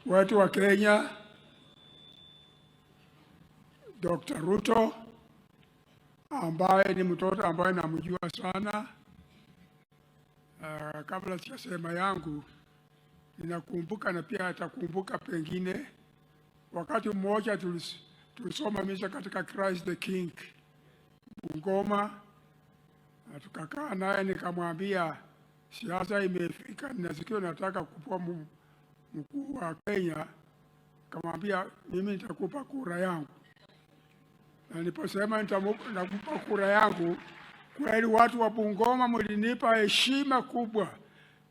wetu wa Kenya Dr. Ruto, ambaye ni mtoto ambaye namjua sana. Kabla sijasema yangu, ninakumbuka na pia atakumbuka pengine wakati mmoja tulisoma misa katika Christ the King Bungoma, na tukakaa naye nikamwambia siasa imefika, nasikia nataka kuwa mkuu wa Kenya. Kamwambia mimi nitakupa kura yangu, na niliposema nitakupa kura yangu, kweli watu wa Bungoma mlinipa heshima kubwa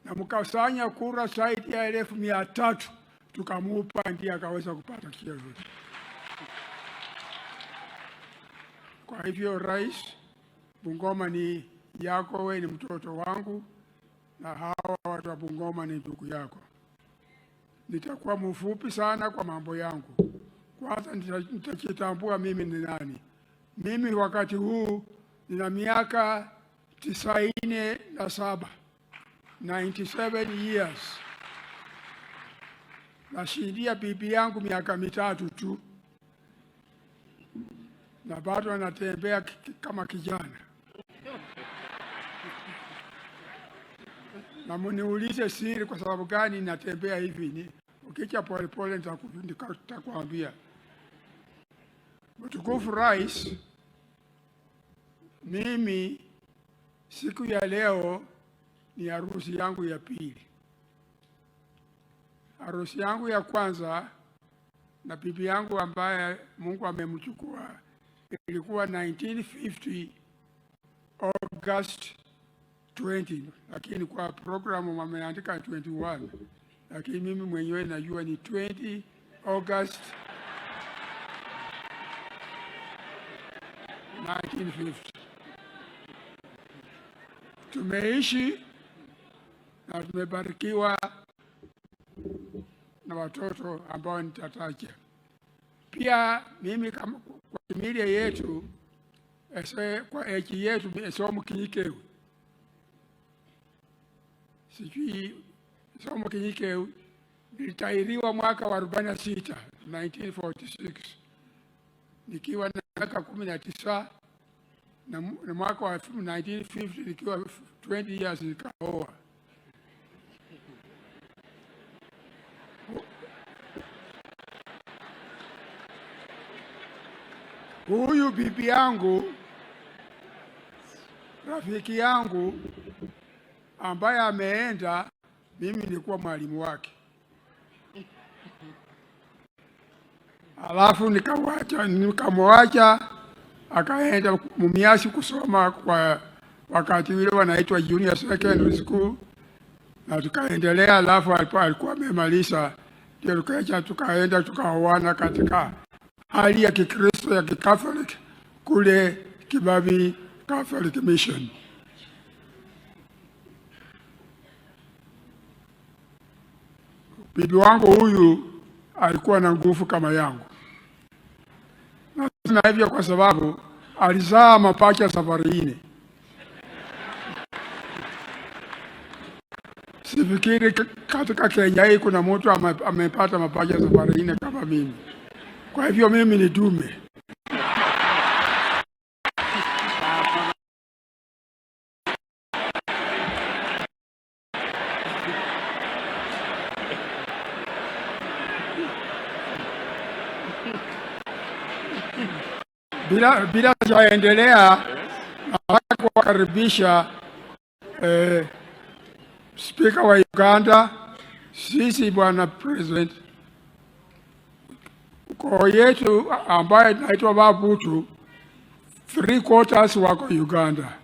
na mkasanya kura zaidi ya 1,300 tukamupa, ndiye akaweza kupata kiongozi. Kwa hivyo rais, Bungoma ni yako, wewe ni mtoto wangu, na hawa watu wa Bungoma ni ndugu yako. Nitakuwa mfupi sana kwa mambo yangu. Kwanza nitajitambua mimi ni nani. Mimi wakati huu nina miaka 97, 97 years. Nashindia bibi yangu miaka 3 tu, na bado anatembea kama kijana. Na mniulize siri kwa sababu gani natembea hivi, ni ukicha polepole nitakwambia. Mtukufu Rais, mimi siku ya leo ni harusi yangu ya pili. Harusi yangu ya kwanza na bibi yangu ambaye Mungu amemchukua ilikuwa 1950 August 20, lakini kwa programu wameandika 21, lakini mimi mwenyewe najua ni 20 August 1950. Tumeishi na tumebarikiwa na watoto ambao nitataja. Pia mimi kama kwa familia yetu, kwa eji yetu somo Kinyikeu. Sijui somo Kinyikeu nilitahiriwa mwaka wa 46, 1946. Nikiwa na miaka 19, na mwaka wa 1950 nikiwa 20 years nikaoa. Huyu bibi yangu, rafiki yangu ambaye ameenda, mimi nilikuwa mwalimu wake. Alafu nikamwacha akaenda Mumias kusoma kwa wakati ule wanaitwa Junior Secondary School, na tukaendelea. Alafu alikuwa amemaliza, ndio tukaenda tukaoana katika hali ya Kikristo ya Kikatholiki kule Kibabi Catholic Mission. Bibi wangu huyu alikuwa na nguvu kama yangu, na hivyo kwa sababu alizaa mapacha safari 4. Sifikiri katika Kenya hii kuna mtu amepata mapacha safari 4 kama mimi. Kwa hivyo mimi ni dume. Bila kuendelea, nataka kuwakaribisha Speaker wa Uganda, sisi Bwana President. Kwa yetu ambaye naitwa Babutu, 3/4 wako Uganda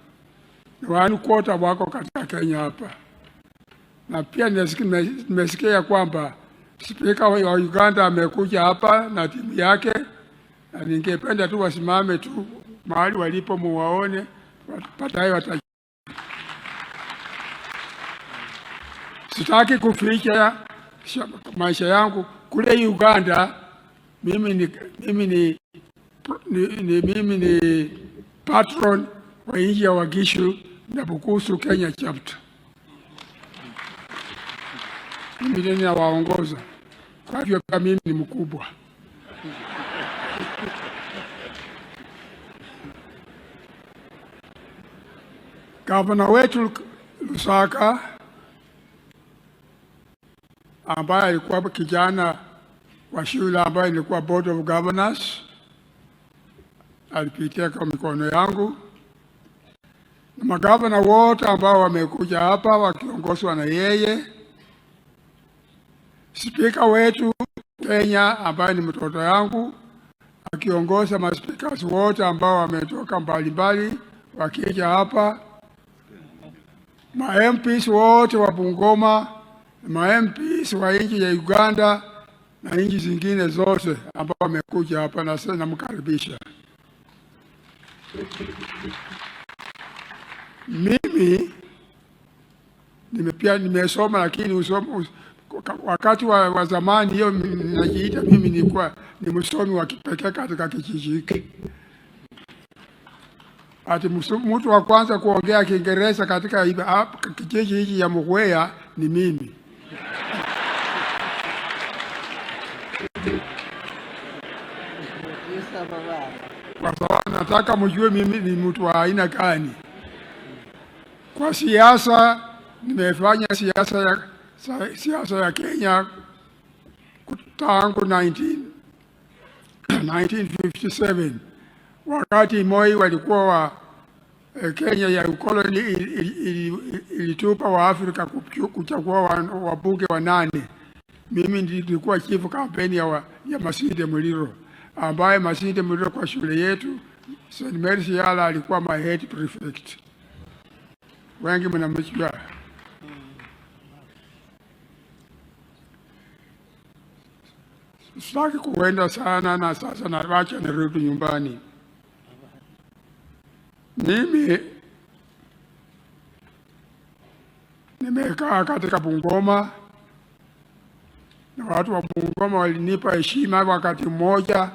na 1/4 wako katika Kenya hapa. Na pia nimesikia kwamba Speaker wa Uganda amekuja hapa na timu yake, na ningependa tu wasimame tu mahali walipo muwaone, baadaye sitaki kuficha maisha yangu kule Uganda. Mimi ni patron wa nchi ya Wagishu na Bukusu Kenya chapter. Mimi ninawaongoza. Kwa hivyo mimi ni mkubwa. Gavana wetu Lusaka ambaye alikuwa kijana wa shule ambaye ilikuwa Board of Governors alipitia kwa mikono yangu, na magavana wote ambao wamekuja hapa wakiongozwa na yeye. Spika wetu Kenya ambaye ni mtoto yangu akiongoza maspikas wote ambao wametoka mbalimbali wakija hapa, ma MPs wote wa Bungoma, ma MPs wa nchi ya Uganda na nchi zingine zote ambao wamekuja hapa, na sasa namkaribisha. Mimi nimesoma, lakini wakati wa zamani hiyo najiita mimi ni msomi wa kipekee katika kijiji hiki. Ati mtu wa kwanza kuongea Kiingereza katika kijiji hiki ya Mugwea ni mimi. Kwa sababu nataka mjue mimi ni mtu wa aina gani. Kwa siasa, nimefanya siasa ya Kenya tangu 1957 wakati Moi walikuwa wa Kenya ya ukoloni ilitupa wa Afrika kuchagua wabunge 8. Mimi nilikuwa chief campaign ya Masinde Muliro, ambaye Masinde Muliro kwa shule yetu St. Mary's Yala alikuwa my head prefect. Wengi mnamjua. Sitaki kuenda sana, na sasa nawacha nirudi nyumbani. Mimi nimekaa katika Bungoma, na watu wa Bungoma walinipa heshima. Wakati mmoja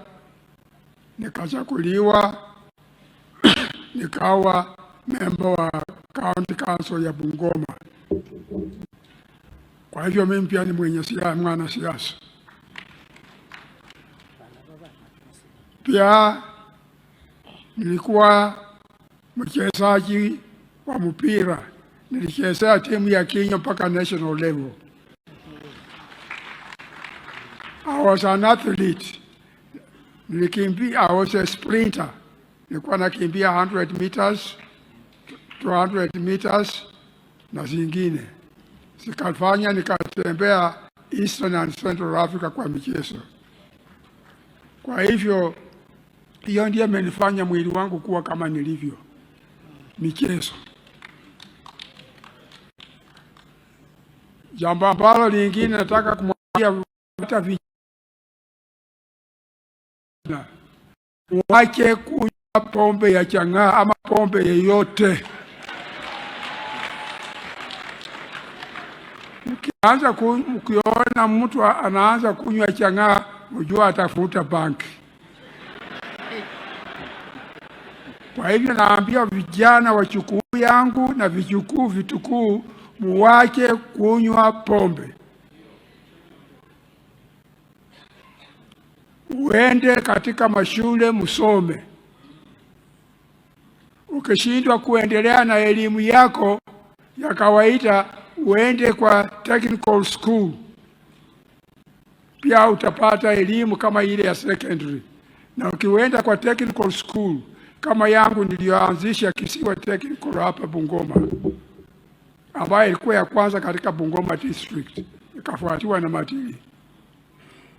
nikachaguliwa nikawa member wa county council ya Bungoma. Kwa hivyo mimi pia ni mwana siasa. Pia nilikuwa mchezaji wa mpira, nilichezea timu ya Kenya mpaka national level. I was an athlete. Nilikimbia, I was a sprinter. Nilikuwa nakimbia 100 meters, 200 meters na zingine. Nikatembea Eastern and Central Africa kwa michezo. Kwa hivyo hiyo ndiyo imenifanya mwili wangu kuwa kama nilivyo, michezo. Jambo ambalo lingine nataka kumwambia hata vijana, waache kunywa pombe ya chang'aa ama pombe yeyote. Ukiona mtu anaanza kunywa chang'aa, ujua atafuta banki. Kwa hivyo naambia vijana wachukuu yangu na vitukuu, muwache kunywa pombe. Uende katika mashule musome. Ukishindwa kuendelea na elimu yako ya kawaida, uende kwa technical school. Pia utapata elimu kama ile ya secondary. Na ukienda kwa technical school kama yangu niliyoanzisha Kisiwa Technical hapa Bungoma, ambayo ilikuwa ya kwanza katika Bungoma district, ikafuatiwa na Matili,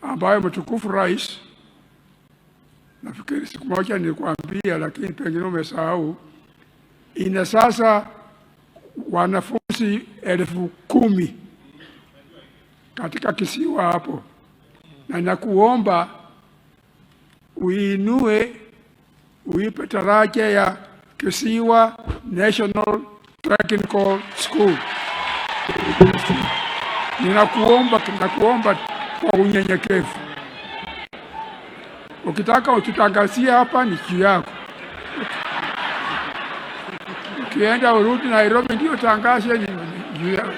ambayo mtukufu rais, nafikiri siku moja nilikwambia lakini pengine umesahau, ina sasa wanafunzi 10,000 katika kisiwa hapo. Na nakuomba uinue, uipe taraja ya Kisiwa National Technical School. Nakuomba kwa unyenyekevu. Ukitaka ututangazie hapa ni juu yako. Ukienda urudi Nairobi ndio tangaze ni juu yako.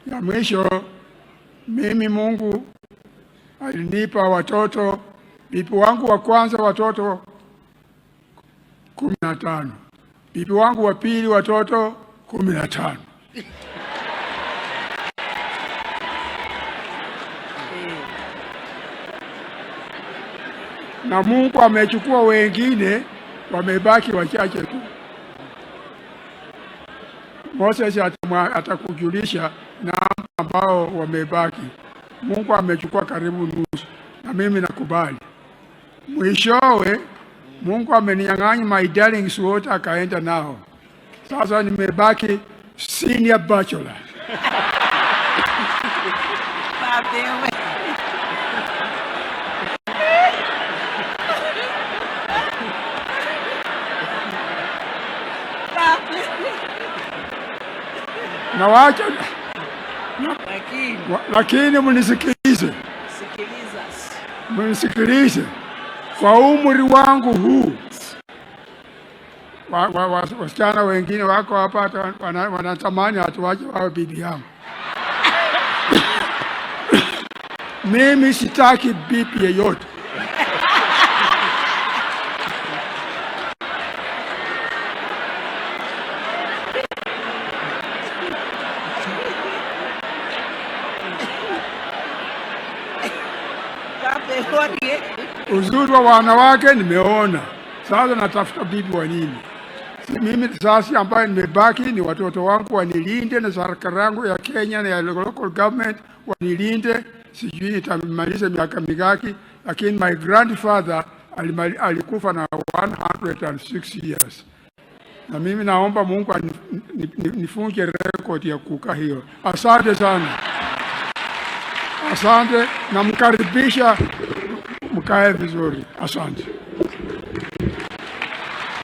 Ya mwisho, mimi Mungu alinipa watoto. Bibi wangu wa kwanza watoto 15. Bibi wangu wa pili watoto 15. Na Mungu amechukua wengine, wamebaki wachache tu. Moses atakujulisha na ambao wamebaki. Mungu amechukua karibu nusu, na mimi nakubali. Mwishowe Mungu ameninyang'anya my darlings wote, akaenda nao. Sasa nimebaki senior bachelor. Na wacha lakini mnisikilize. Kwa umri wangu huu, wasichana wengine wako hapa wanatamani hatuwaje wawe bibi yangu. Mimi sitaki bibi yeyote. Uzuri wa wanawake nimeona. Sasa natafuta bibi wa nini? Mimi sasa ambaye nimebaki ni watoto wangu wanilinde, na serikali yangu ya Kenya na ya local government wanilinde. Sijui nitamaliza miaka mingapi, lakini my grandfather alikufa na 106 years. Na mimi naomba Mungu nifunge record ya kukaa hiyo. Asante sana. Asante, na mkaribisha mkae vizuri. Asante.